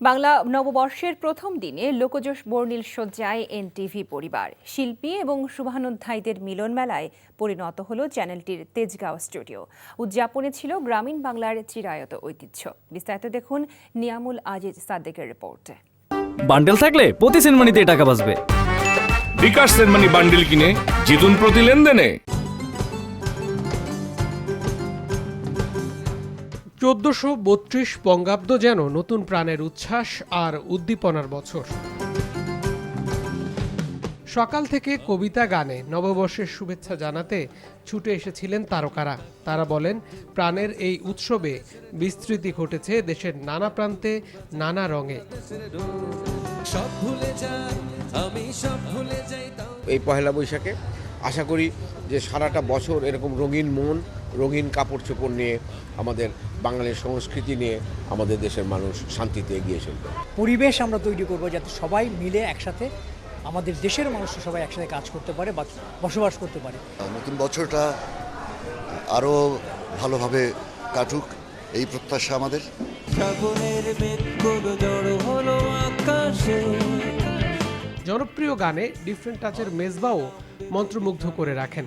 বাংলা নববর্ষের প্রথম দিনে লোকজোশ বর্ণিল সজ্জায় এনটিভি পরিবার শিল্পী এবং শুভানুধ্যায়ীদের মিলন মেলায় পরিণত হলো চ্যানেলটির তেজগাঁও স্টুডিও। উদযাপনে ছিল গ্রামীণ বাংলার চিরায়ত ঐতিহ্য। বিস্তারিত দেখুন নিয়ামুল আজিজ সাদেকের রিপোর্টে। বান্ডেল থাকলে প্রতি সেনমানিতে টাকা বাঁচবে। বিকাশ সেনমানি বান্ডেল কিনে জিতুন প্রতি লেনদেনে। 1432 বঙ্গাব্দ যেন নতুন প্রাণের উচ্ছ্বাস আর উদ্দীপনার বছর। সকাল থেকে কবিতা গানে নববর্ষের শুভেচ্ছা জানাতে ছুটে এসেছিলেন তারকারা। তারা বলেন, প্রাণের এই উৎসবে বিস্তৃতি ঘটেছে দেশের নানা প্রান্তে নানা রঙে। এই পহেলা বৈশাখে আশা করি যে সারাটা বছর এরকম রঙিন মন, রঙিন কাপড় চোপড় নিয়ে, আমাদের বাঙালির সংস্কৃতি নিয়ে আমাদের দেশের মানুষ শান্তিতে এগিয়ে চলবে। পরিবেশ আমরা তৈরি করব যাতে সবাই মিলে একসাথে আমাদের দেশের মানুষ সবাই একসাথে কাজ করতে পারে বা বসবাস করতে পারে। নতুন বছরটা আরও ভালোভাবে কাটুক এই প্রত্যাশা আমাদের। জনপ্রিয় গানে ডিফারেন্ট টাচের মেজবাও মন্ত্রমুগ্ধ করে রাখেন।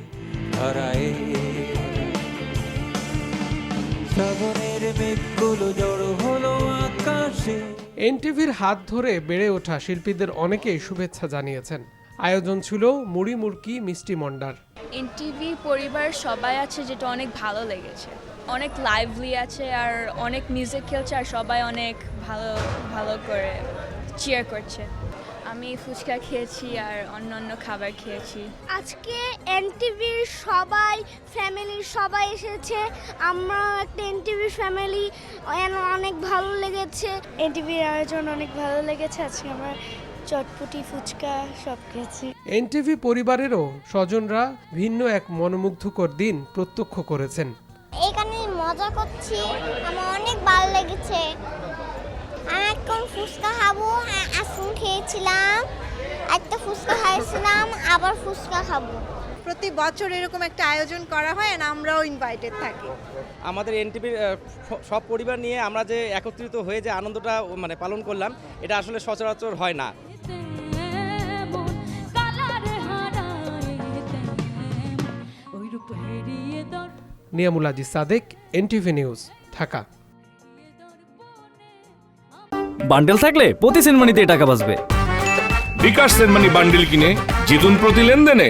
এনটিভির হাত ধরে বেড়ে ওঠা শিল্পীদের অনেকেই শুভেচ্ছা জানিয়েছেন। আয়োজন ছিল মুড়ি মুড়কি মিষ্টি মন্ডার। এনটিভি পরিবার সবাই আছে, যেটা অনেক ভালো লেগেছে। অনেক লাইভলি আছে আর অনেক মিউজিক খেলছে আর সবাই অনেক ভালো ভালো করে চিয়ার করছে। আমি ফুচকা খেয়েছি আর অন্যান্য খাবার খেয়েছি। আজকে এনটিভির সবাই ফ্যামিলির সবাই এসেছে। আমরা একটা এনটিভির ফ্যামিলি, অনেক ভালো লেগেছে। এনটিভির আয়োজন অনেক ভালো লেগেছে। আজকে আমরা চটপটি ফুচকা সব খেয়েছি। এনটিভি পরিবারেরও স্বজনরা ভিন্ন এক মনোমুগ্ধকর দিন প্রত্যক্ষ করেছেন। এখানে মজা করছি, আমার অনেক ভালো লেগেছে। আমি এখন ফুচকা খাবো, আসুন খেয়েছিলাম, একটা ফুচকা খাইছিলাম, আবার ফুচকা খাবো। প্রতি বছর এরকম একটা আয়োজন করা হয় আর আমরাও ইনভাইটেড থাকি। আমাদের এনটিভির সব পরিবার নিয়ে আমরা যে একত্রিত হয়ে যে আনন্দটা পালন করলাম, এটা আসলে সচরাচর হয় না। Niamul Aziz Sadek, NTV news, Dhaka. Bundle থাকলে প্রতি সেনমানিতে টাকা বাঁচবে। বিকাশ সেনমানি বান্ডেল কিনে জিতুন প্রতি লেনদেনে।